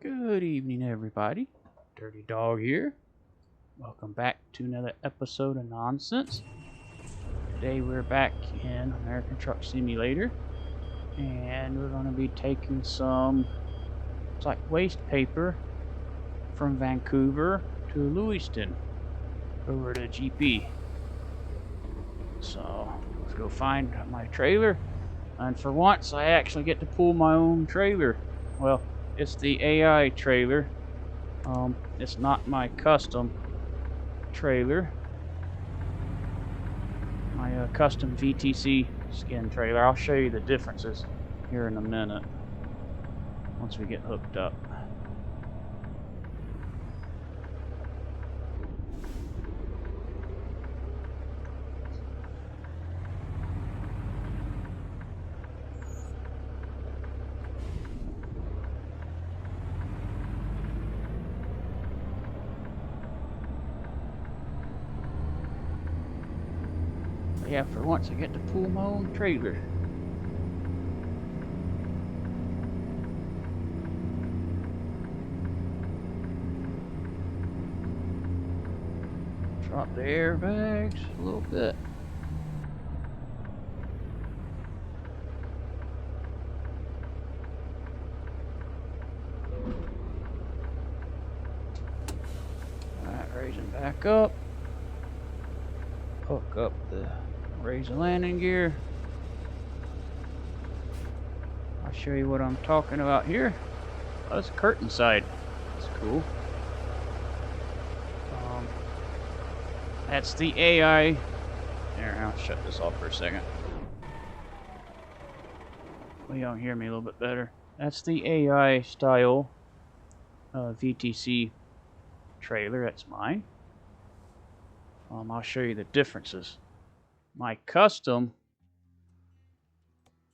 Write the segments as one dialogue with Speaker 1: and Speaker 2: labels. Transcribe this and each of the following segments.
Speaker 1: Good evening, everybody. Dirty Dog here. Welcome back to another episode of Nonsense. Today we're back in American Truck Simulator, and we're going to be taking some, it's like waste paper from Vancouver to Lewiston over to GP. So let's go find my trailer, and for once I actually get to pull my own trailer. Well, it's the AI trailer. It's not my custom trailer. My custom VTC skin trailer. I'll show you the differences here in a minute once we get hooked up. Yeah, for once I get to pull my own trailer. Drop the airbags a little bit. Alright, raising back up. Hook up the raise the landing gear. I'll show you what I'm talking about here. Oh, it's curtain side. That's cool. That's the AI. There, I'll shut this off for a second. Well, y'all hear me a little bit better. That's the AI style VTC trailer. That's mine. I'll show you the differences. My custom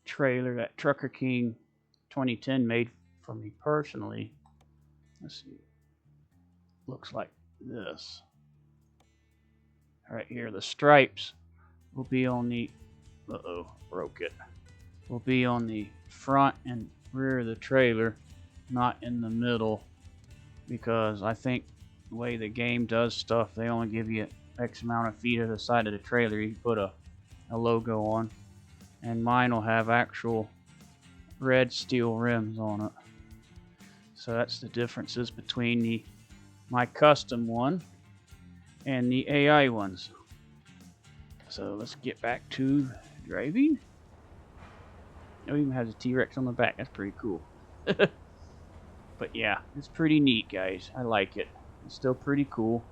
Speaker 1: trailer that Trucker King 2010 made for me personally, let's see, looks like this. Right here, the stripes will be on the, broke it, will be on the front and rear of the trailer, not in the middle, because I think the way the game does stuff, they only give you X amount of feet at the side of the trailer you can put a logo on, and mine will have actual red steel rims on it. So that's the differences between my custom one and the AI ones. So let's get back to driving. It even has a T-Rex on the back. That's pretty cool. But yeah, it's pretty neat, guys. I like it. It's still pretty cool.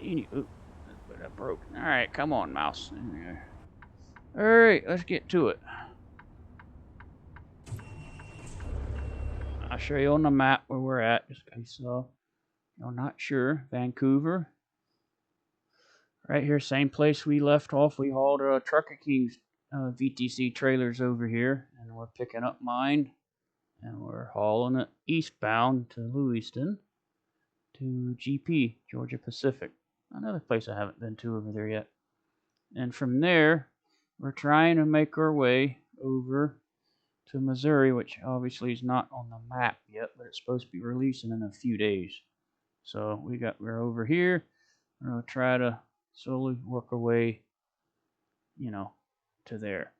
Speaker 1: Ooh, but I broke. Alright, come on, mouse. Alright, let's get to it. I'll show you on the map where we're at, just in case you're not sure. Vancouver. Right here, same place we left off. We hauled Trucker King's VTC trailers over here, and we're picking up mine, and we're hauling it eastbound to Lewiston, to GP, Georgia Pacific. Another place I haven't been to over there yet. And from there, we're trying to make our way over to Missouri, which obviously is not on the map yet, but it's supposed to be releasing in a few days. So we're over here. We're going to try to slowly work our way, to there.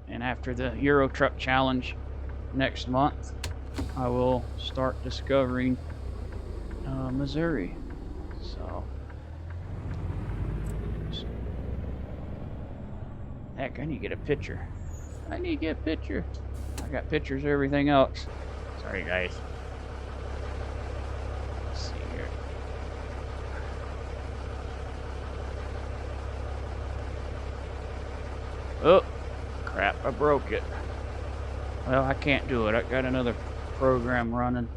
Speaker 1: And after the Euro Truck Challenge next month, I will start discovering Missouri. So, heck, I need to get a picture. I got pictures of everything else. Sorry, guys. Let's see here. Oh, crap, I broke it. Well, I can't do it. I got another program running,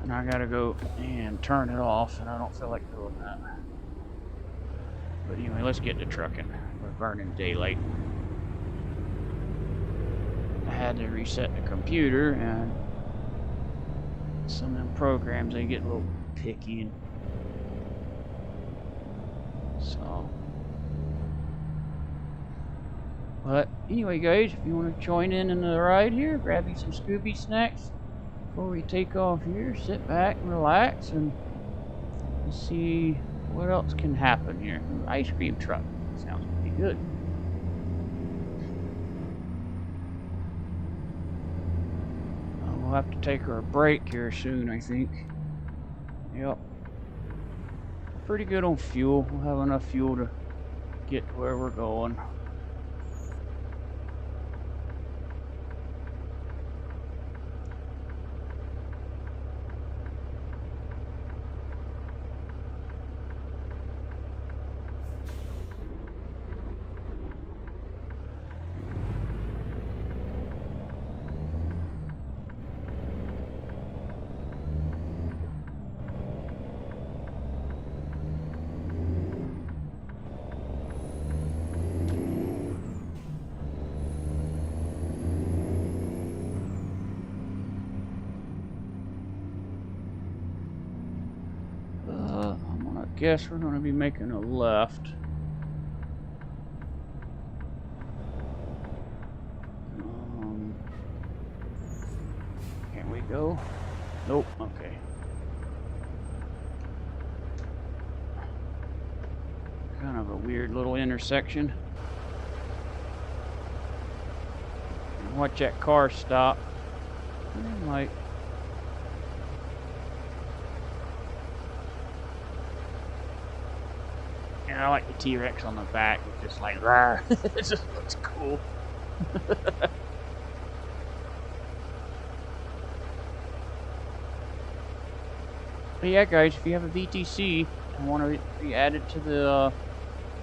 Speaker 1: and I gotta go and turn it off, and I don't feel like doing that. But anyway, let's get to trucking. We're burning daylight. I had to reset the computer, and some of them programs, they get a little picky, and so But anyway, guys, if you want to join in the ride here, grab you some Scooby snacks before we take off here. Sit back and relax and see what else can happen here. Ice cream truck sounds pretty good. We'll have to take her a break here soon, I think. Yep. Pretty good on fuel. We'll have enough fuel to get to where we're going. I guess we're going to be making a left. Can we go? Nope. Okay. Kind of a weird little intersection. Watch that car stop. It might. And I like the T-Rex on the back. It's just like, rah. It just looks cool. But yeah, guys, if you have a VTC and want to be added to the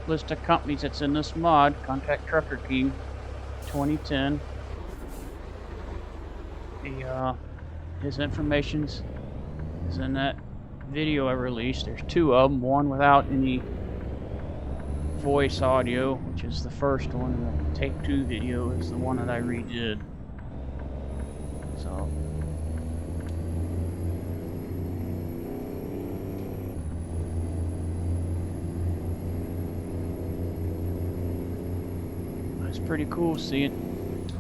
Speaker 1: list of companies that's in this mod, contact Trucker King 2010. His information is in that video I released. There's 2 of them. One without any voice audio, which is the first one, and the take 2 video is the one that I redid. So it's pretty cool seeing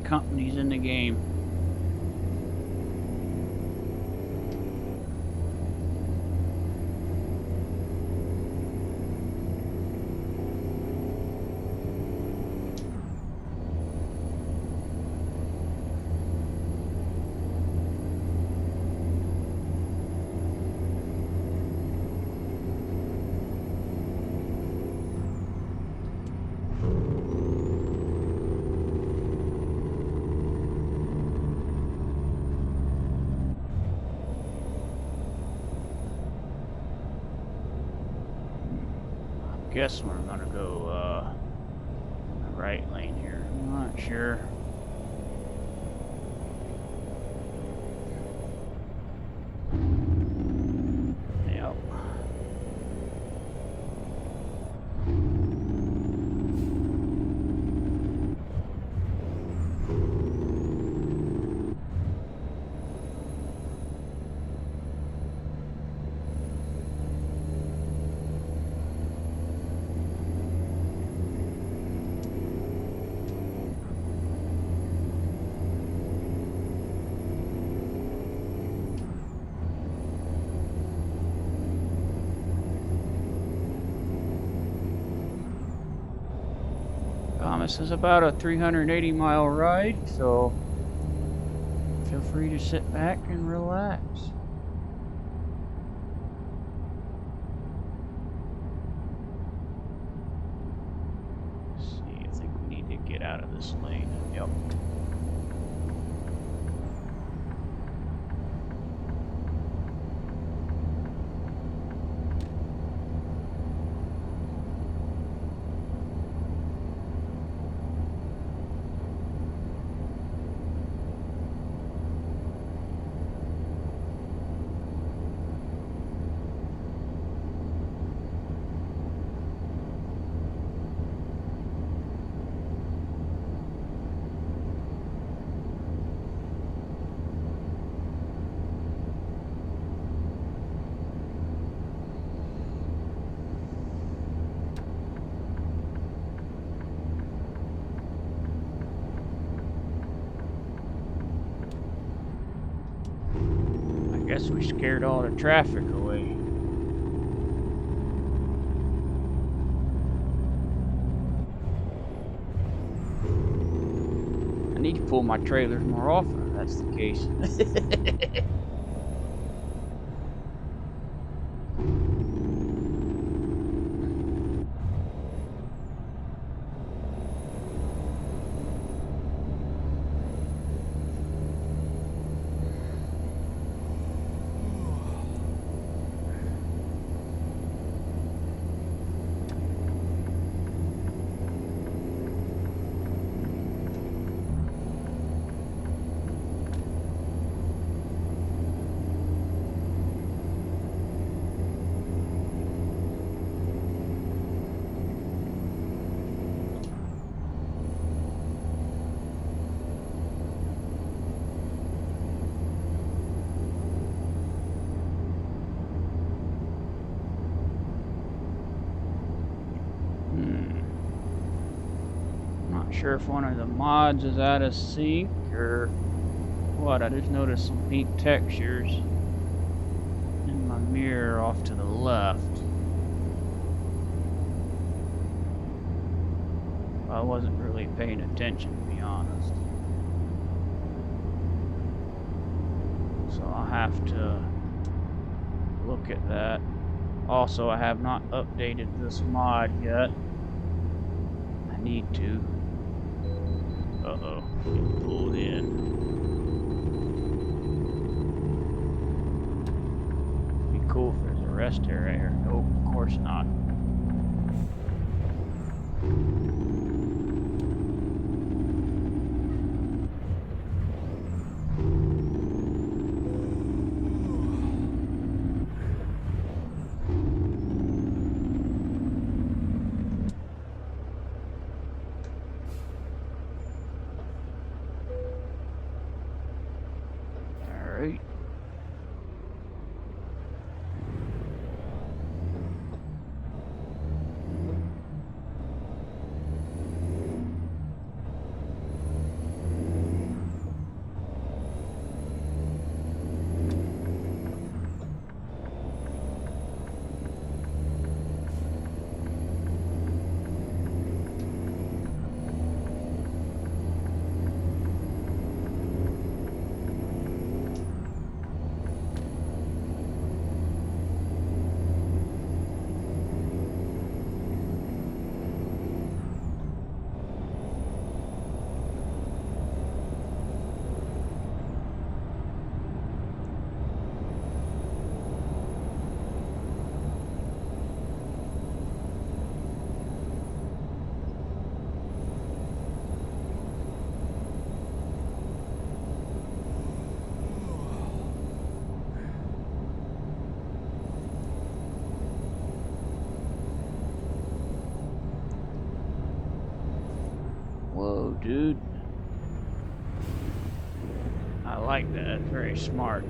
Speaker 1: companies in the game. Guess we're gonna go the right lane here. I'm not sure. Yep. This is about a 380-mile ride, so feel free to sit back and relax. Let's see, I think we need to get out of this lane. Yep. Guess we scared all the traffic away. I need to pull my trailers more often if that's the case. Not sure if one of the mods is out of sync or what. I just noticed some pink textures in my mirror off to the left. I wasn't really paying attention, to be honest. So I'll have to look at that. Also, I have not updated this mod yet. I need to. Uh-oh, get pulled in. Be cool if there's a rest area right here. Nope, of course not. Alright. Whoa, dude. I like that. It's very smart.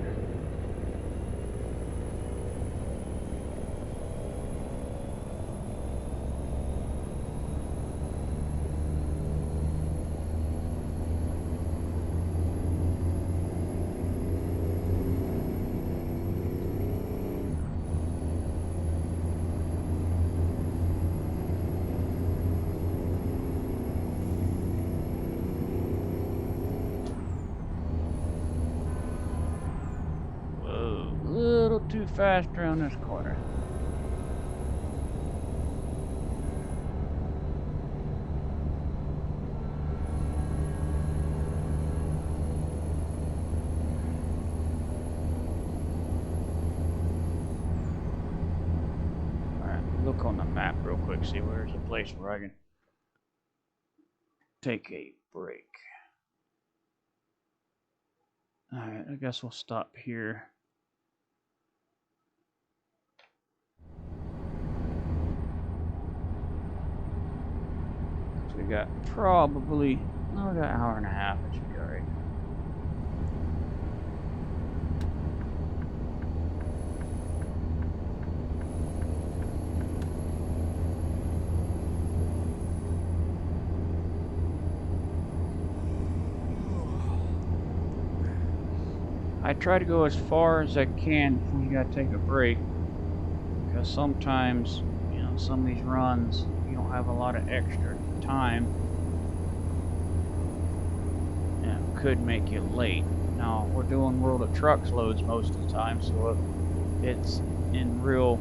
Speaker 1: Too fast around this corner. Alright, look on the map real quick, see where's a place where I can take a break. Alright, I guess we'll stop here. We got probably, oh, we got an hour and a half. It should be alright. I try to go as far as I can before you gotta take a break, because sometimes, you know, some of these runs, you don't have a lot of extra time, and it could make you late. Now, we're doing World of Trucks loads most of the time, so it's in real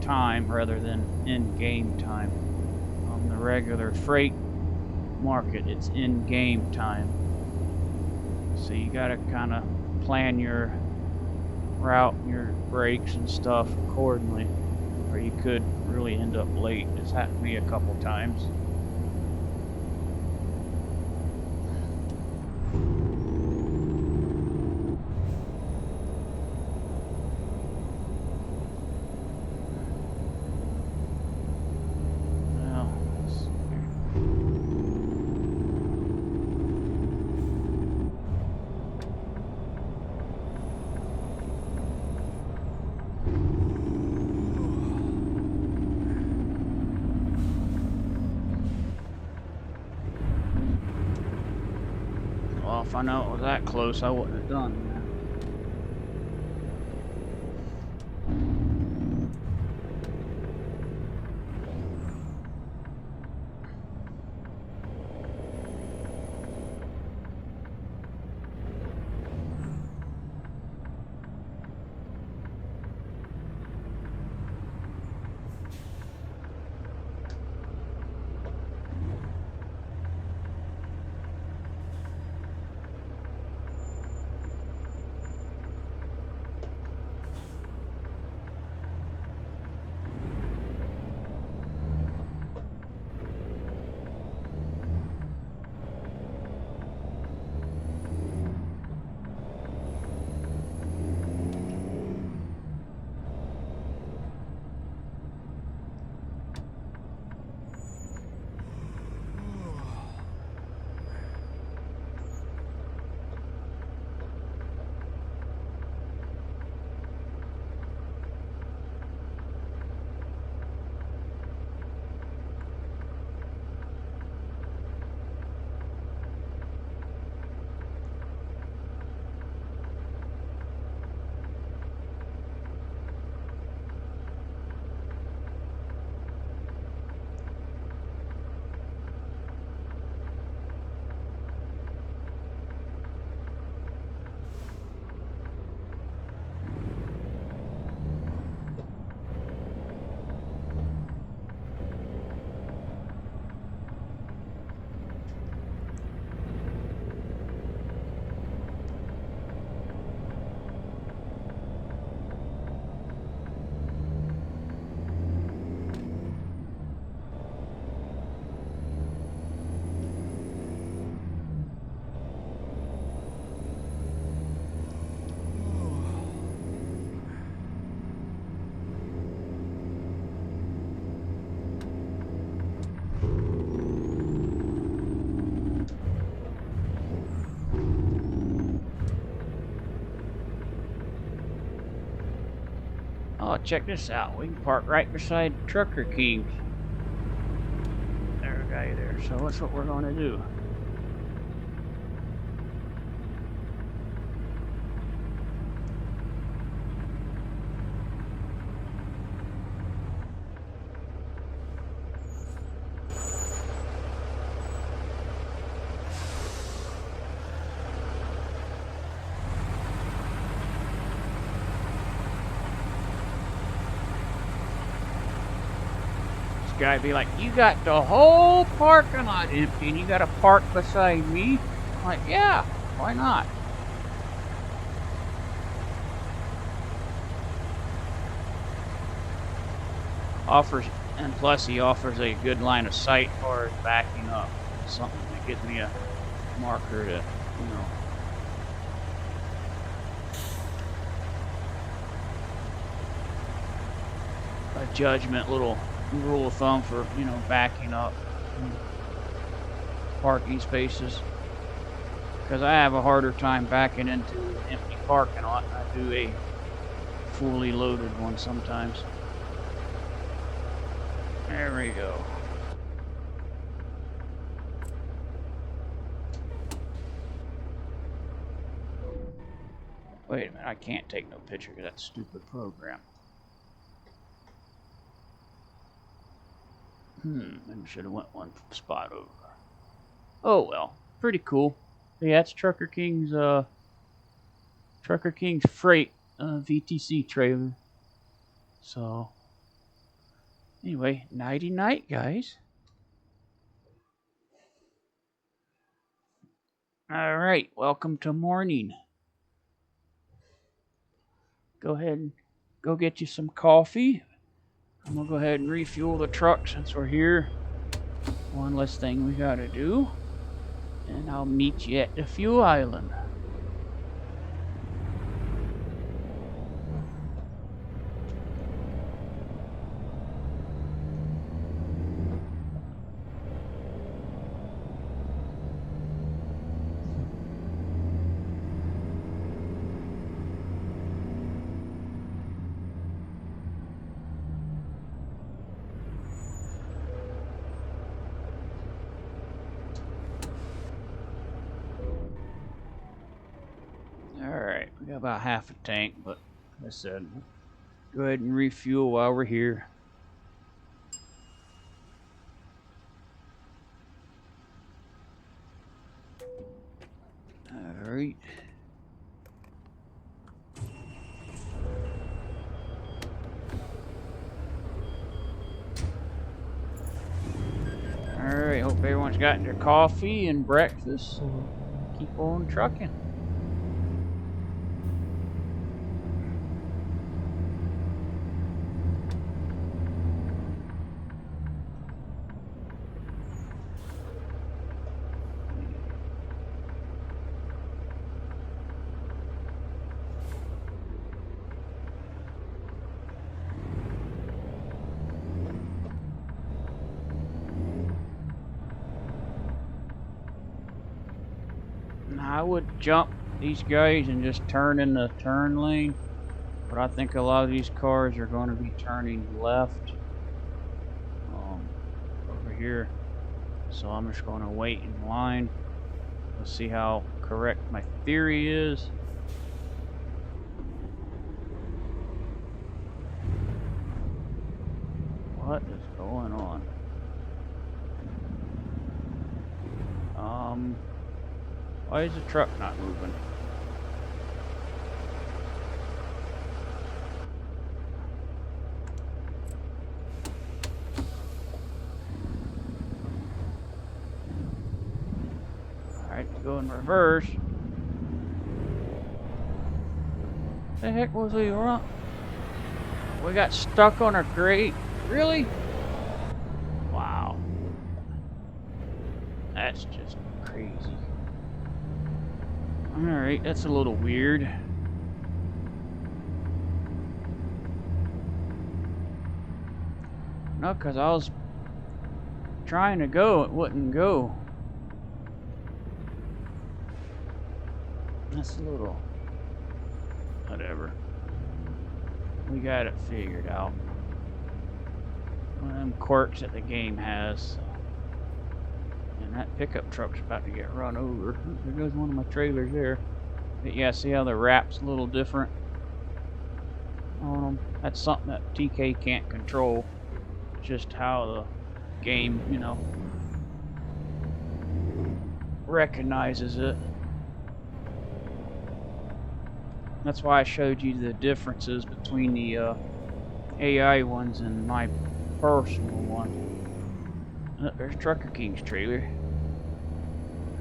Speaker 1: time rather than in-game time. On the regular freight market, it's in-game time. So you gotta kind of plan your route and your brakes and stuff accordingly, or you could really end up late. It's happened to me a couple times. Well, if I know it was that close, I wouldn't have done that. Oh, check this out. We can park right beside Trucker Kings. There's a guy there. So that's what we're going to do. Guy be like, you got the whole parking lot empty and you got to park beside me? I'm like, yeah, why not? Offers, and plus he offers a good line of sight as far as backing up. Something that gives me a marker to, you know, a judgment, little rule of thumb for, you know, backing up parking spaces, because I have a harder time backing into an empty parking lot than I do a fully loaded one sometimes. There we go. Wait a minute, I can't take no picture of that stupid program. Maybe should have went one spot over. Oh well, pretty cool. Yeah, that's Trucker King's freight VTC trailer. So anyway, nighty night, guys. All right, welcome to morning. Go ahead and go get you some coffee. I'm gonna go ahead and refuel the truck since we're here. One less thing we gotta do. And I'll meet you at the fuel island. Alright, we got about half a tank, but like I said, go ahead and refuel while we're here. Alright. Alright, hope everyone's gotten their coffee and breakfast, so keep on trucking. I would jump these guys and just turn in the turn lane, but I think a lot of these cars are going to be turning left over here, so I'm just going to wait in line. Let's see how correct my theory is. What is going on? Why is the truck not moving? Alright, go in reverse. The heck was we wrong? We got stuck on a grate? Really? Wow. That's just crazy. Alright, that's a little weird. No, because I was trying to go, it wouldn't go. That's a little... whatever. We got it figured out. One of them quirks that the game has. And that pickup truck's about to get run over. There goes one of my trailers there. But yeah, see how the wrap's a little different on them? That's something that TK can't control. Just how the game, you know, recognizes it. That's why I showed you the differences between the AI ones and my personal one. There's Trucker King's trailer.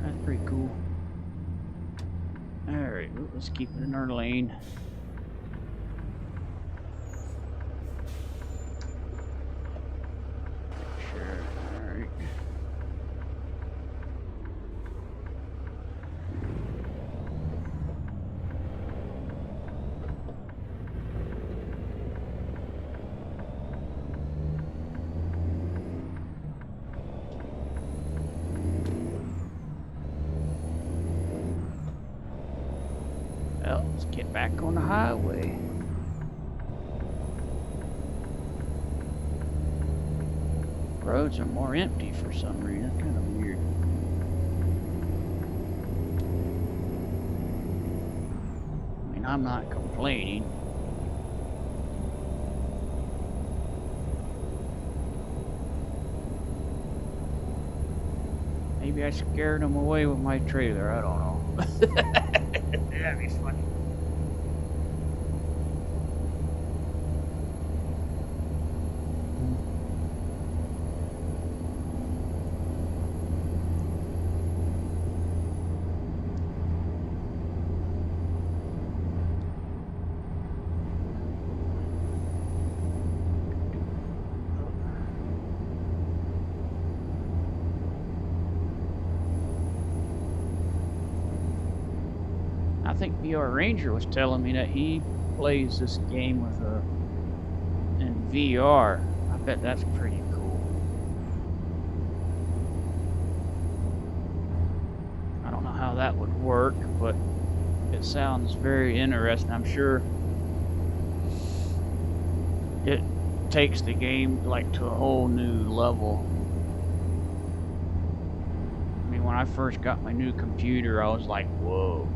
Speaker 1: That's pretty cool. Alright, let's keep it in our lane. Sure, alright. Well, let's get back on the highway. Roads are more empty for some reason. Kind of weird. I mean, and I'm not complaining. Maybe I scared them away with my trailer, I don't know. That'd be funny. I think BR Ranger was telling me that he plays this game with in VR. I bet that's pretty cool. I don't know how that would work, but it sounds very interesting. I'm sure it takes the game like to a whole new level. I mean, when I first got my new computer, I was like, whoa.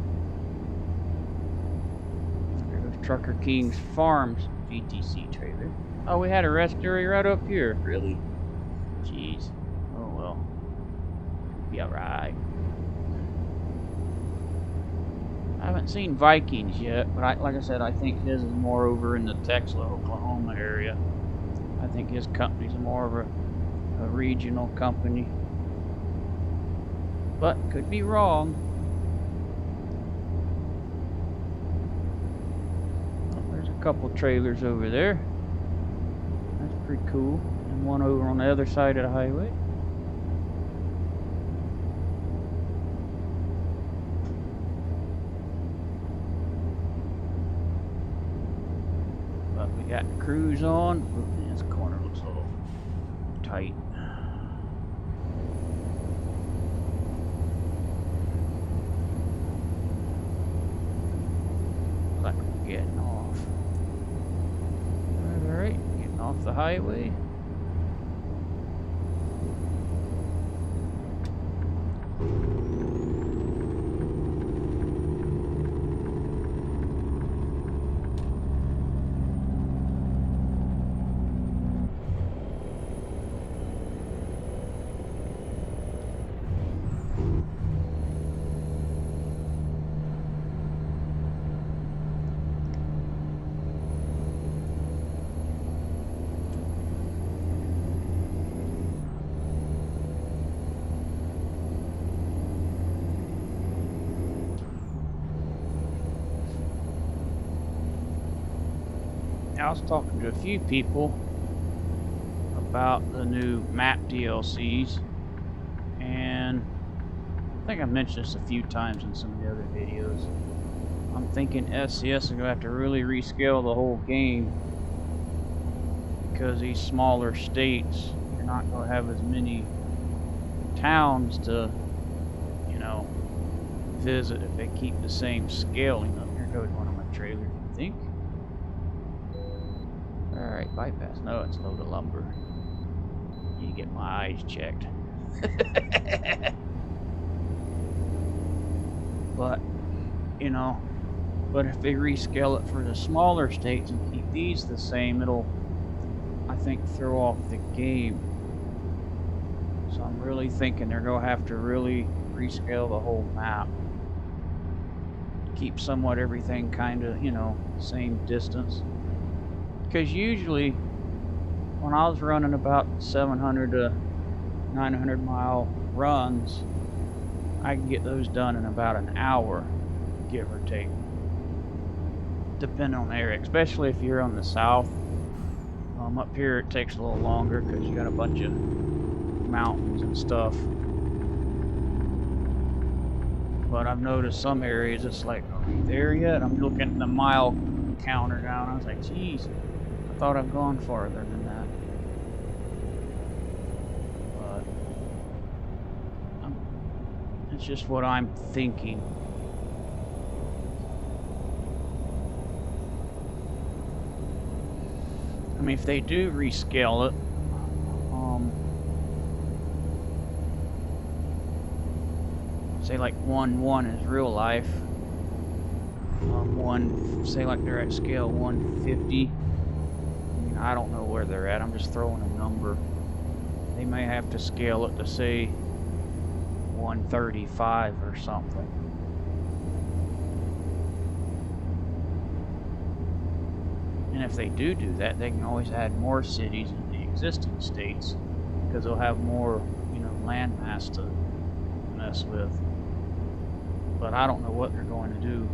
Speaker 1: Trucker King's Farms VTC trailer. Oh, we had a rest area right up here. Really? Jeez. Oh well. Be alright. I haven't seen Vikings yet, but like I said, I think his is more over in the Texas, Oklahoma area. I think his company's more of a regional company. But could be wrong. Couple trailers over there. That's pretty cool. And one over on the other side of the highway. But we got the cruise on. Ooh, this corner looks a little tight. Like we're getting off. Alright, getting off the highway. I was talking to a few people about the new map DLCs, and I think I mentioned this a few times in some of the other videos. I'm thinking SCS is going to have to really rescale the whole game, because these smaller states, you're not going to have as many towns to, you know, visit if they keep the same scaling. Up here goes one of my trailers, I think. Alright, bypass. No, it's a load of lumber. You get my eyes checked. But, you know, but if they rescale it for the smaller states and keep these the same, it'll, I think, throw off the game. So I'm really thinking they're going to have to really rescale the whole map. Keep somewhat everything kind of, you know, same distance. Because usually, when I was running about 700 to 900 mile runs, I can get those done in about an hour, give or take. Depending on the area, especially if you're on the south. Up here it takes a little longer because you got a bunch of mountains and stuff. But I've noticed some areas it's like, are you there yet? I'm looking at the mile counter down. I was like, geez. I thought I've gone farther than that. But it's just what I'm thinking. I mean, if they do rescale it, say like 1.1 is real life, Say like they're at scale 150. I mean, I don't know where they're at. I'm just throwing a number. They may have to scale it to say 135 or something. And if they do that, they can always add more cities in the existing states because they'll have more, land mass to mess with. But I don't know what they're going to do.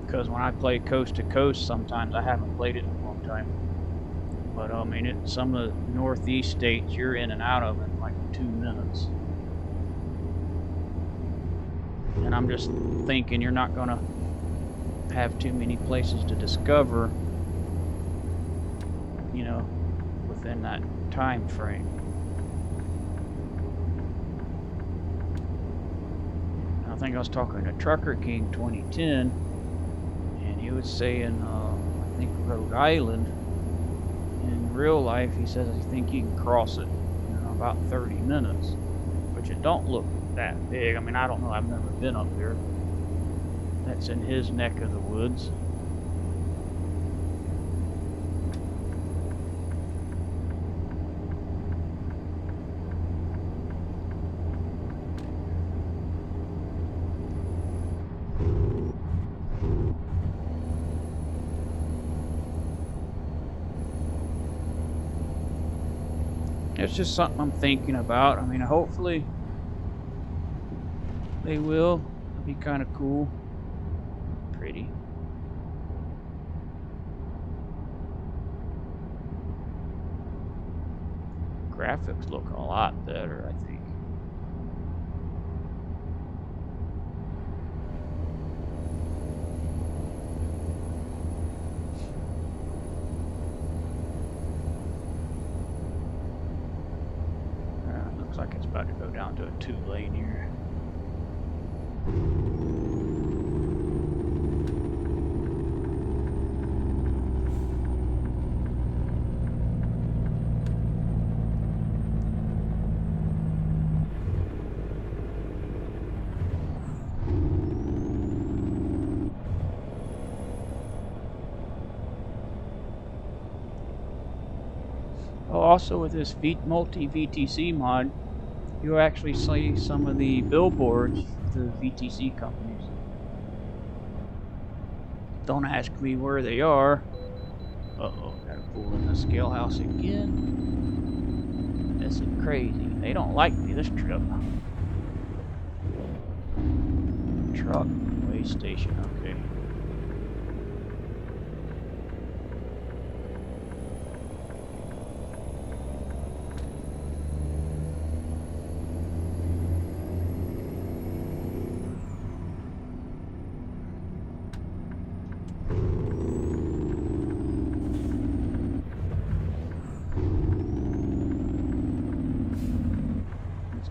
Speaker 1: Because when I play coast to coast, sometimes I haven't played it in a long time. But I mean, some of the northeast states, you're in and out of in like 2 minutes. And I'm just thinking you're not going to have too many places to discover, within that time frame. I think I was talking to Trucker King 2010, and he was saying, I think Rhode Island, in real life, he says I think you can cross it in about 30 minutes, which it don't look that big. I mean, I don't know, I've never been up there. That's in his neck of the woods. It's just something I'm thinking about. I mean, hopefully they will. It'd be kind of cool. Pretty. Graphics look a lot better, I think. Looks like it's about to go down to a 2-lane here. Also, with this multi VTC mod, you'll actually see some of the billboards for the VTC companies. Don't ask me where they are. Uh-oh, gotta pull in the scale house again. This is crazy. They don't like me this trip. Truck, way station, okay.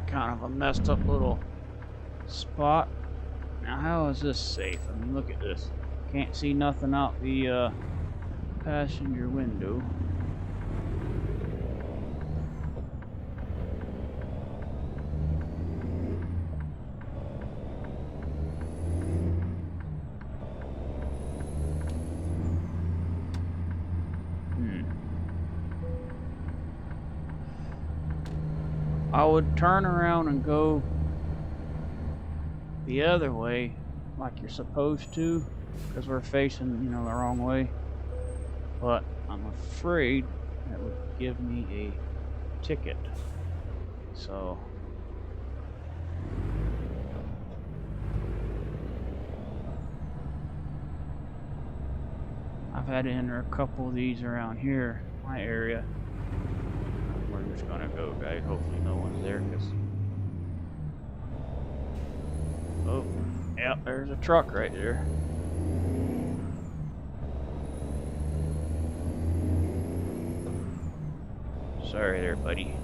Speaker 1: Kind of a messed up little spot. Now, how is this safe? I mean, look at this. Can't see nothing out the passenger window. I would turn around and go the other way like you're supposed to, because we're facing, the wrong way. But I'm afraid that would give me a ticket. So I've had to enter a couple of these around here, my area. We're just gonna go, guys. Hopefully no one's there, cause oh, yeah, there's a truck right there. Sorry there, buddy.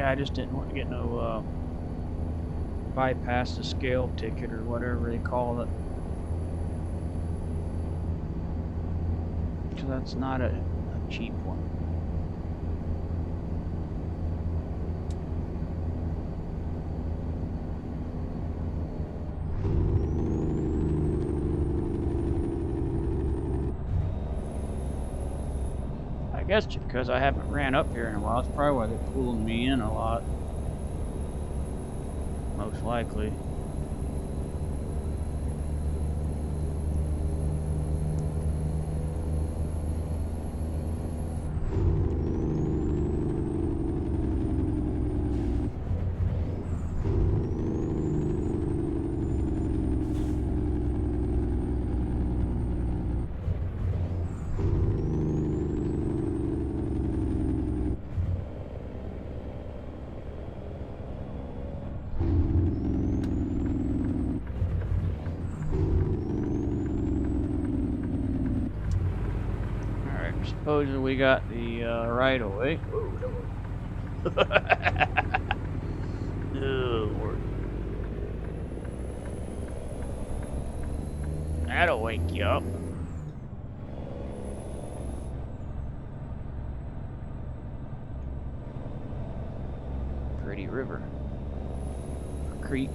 Speaker 1: Yeah, I just didn't want to get no bypass the scale ticket or whatever they call it. So that's not a cheap one. I guess because I haven't ran up here in a while, it's probably why they're pulling me in a lot. Most likely. Supposedly we got the right of way. Oh, Lord. That'll wake you up. Pretty river. Creek.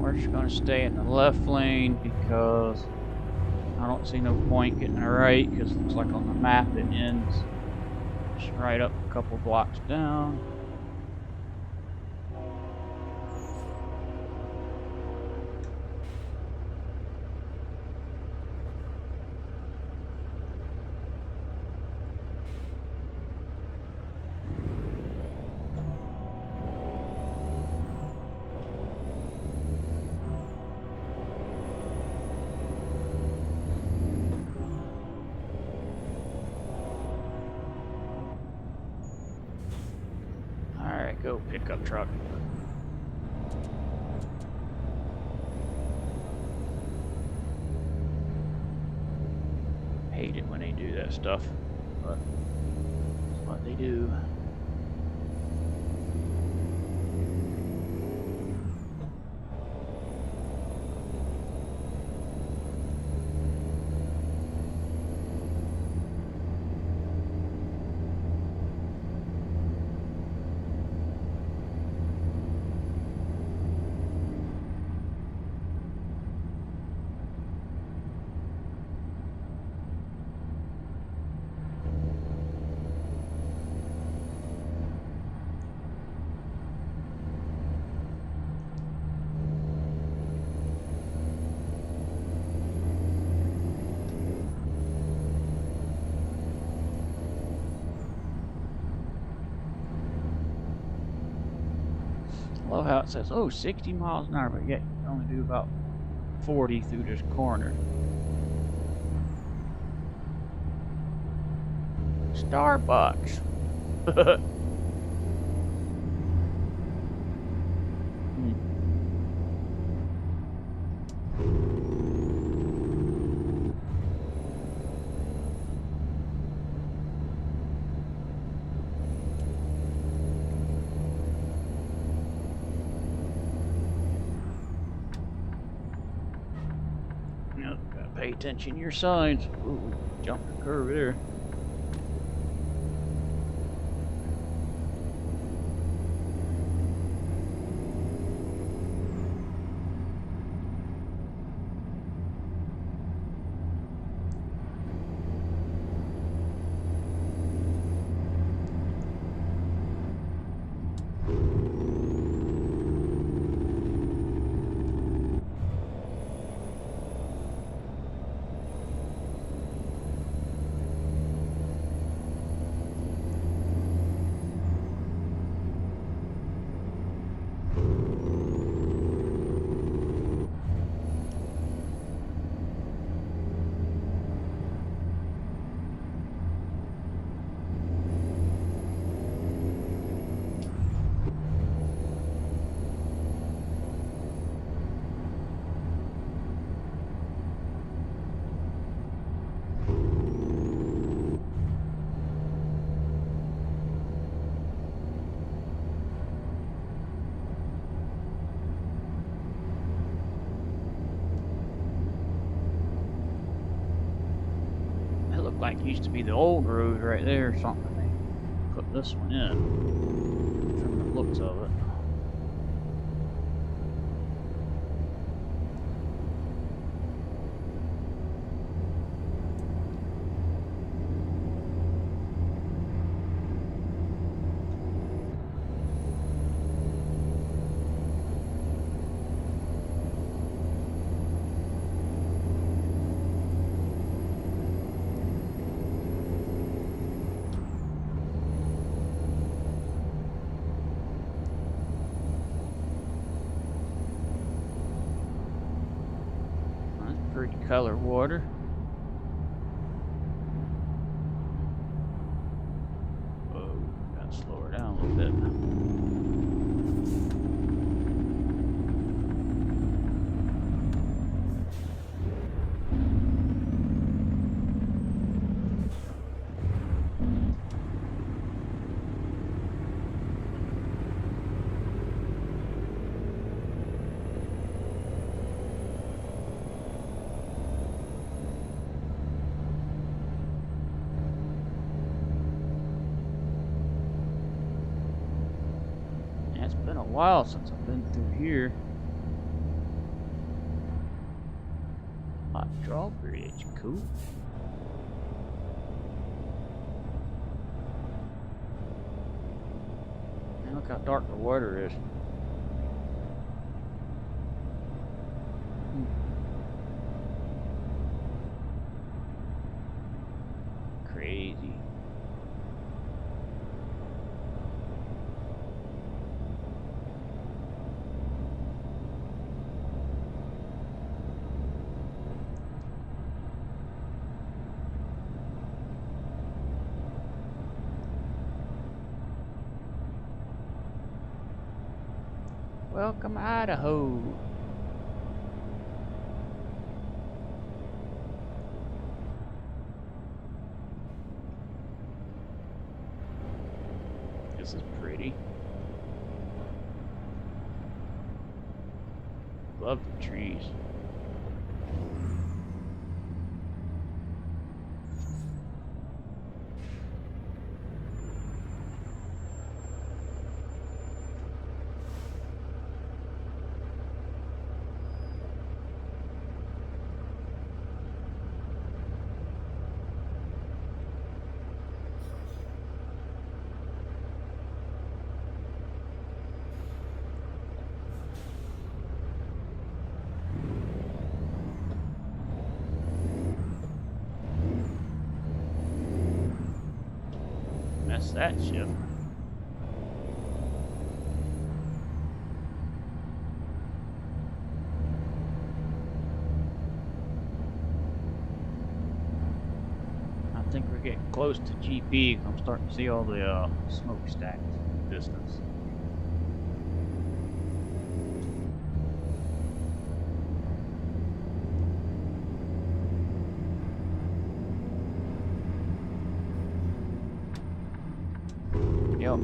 Speaker 1: We're just going to stay in the left lane because I don't see no point getting it right, because it looks like on the map it ends just right up a couple blocks down. Go pickup truck. Hate it when they do that stuff, but it's what they do. I love how it says, oh, 60 miles an hour, but yet you only do about 40 through this corner. Starbucks. Pay attention to your signs. Ooh, jumped the curve there. looked like it used to be the old road right there or something. They put this one in from the looks of it. Pretty color water. Oh, gotta slow her down a little bit. It's been a while since I've been through here. Hot drawbridge, cool. And look how dark the water is. Crazy. Welcome, Idaho. This is pretty. Love the trees. That's that ship. I think we're getting close to GP. I'm starting to see all the smokestacks in the distance. Yep.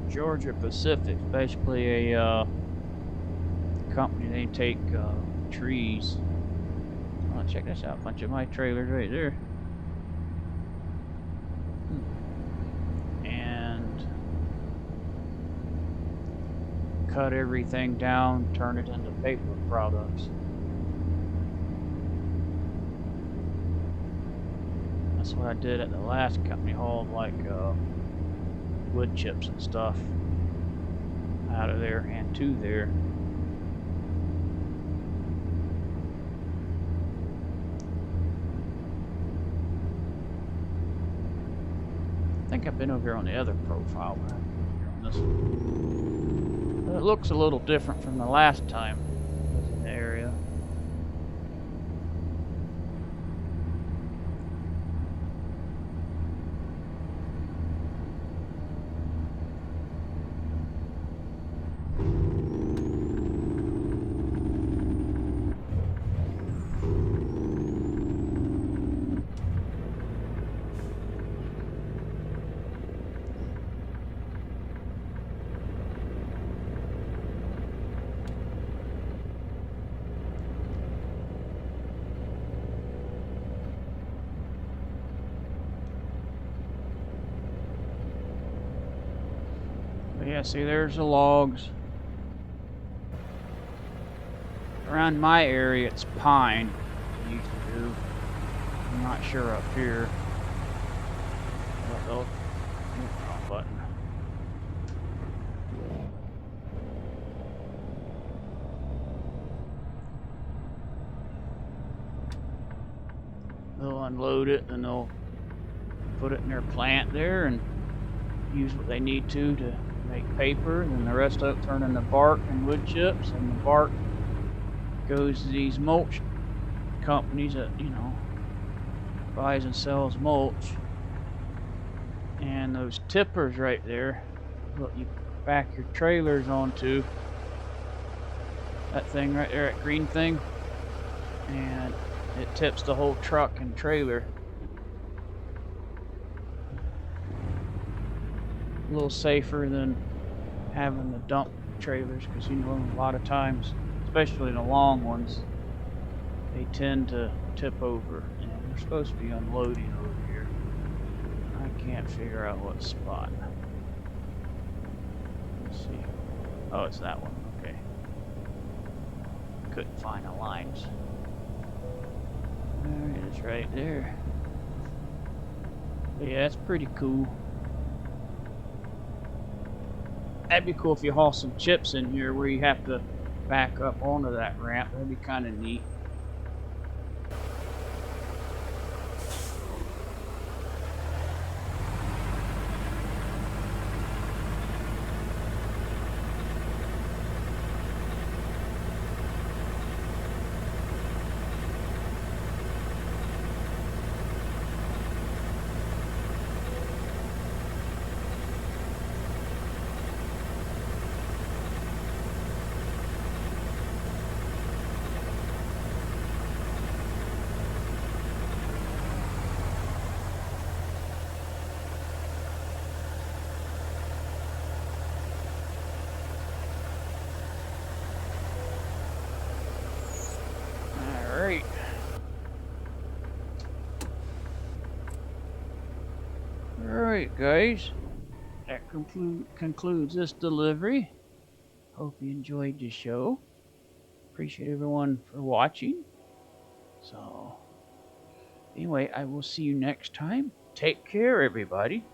Speaker 1: Georgia Pacific, basically a company. They take trees. Oh, check this out, a bunch of my trailers right there. And cut everything down, turn it into paper products. That's what I did at the last company. Hauled like wood chips and stuff out of there and to there. I think I've been over here on the other profile, but on this one. But it looks a little different from the last time I was in the area. Yeah, see, there's the logs. Around my area, it's pine. They used to do. I'm not sure up here. Wrong button. They'll unload it and they'll put it in their plant there and use what they need to make paper, and the rest of it turn into bark and wood chips, and the bark goes to these mulch companies that, you know, buys and sells mulch. And those tippers right there, what you back your trailers onto, that thing right there, that green thing, and it tips the whole truck and trailer. A little safer than having to dump trailers, because you know a lot of times, especially the long ones, they tend to tip over, and they're supposed to be unloading over here. I can't figure out what spot. Let's see. Oh, it's that one. Okay. Couldn't find the lines. There it is, right there. But yeah, it's pretty cool. That'd be cool if you haul some chips in here where you have to back up onto that ramp. That'd be kind of neat. Alright guys, that concludes this delivery. Hope you enjoyed the show. Appreciate everyone for watching. So, anyway, I will see you next time. Take care, everybody.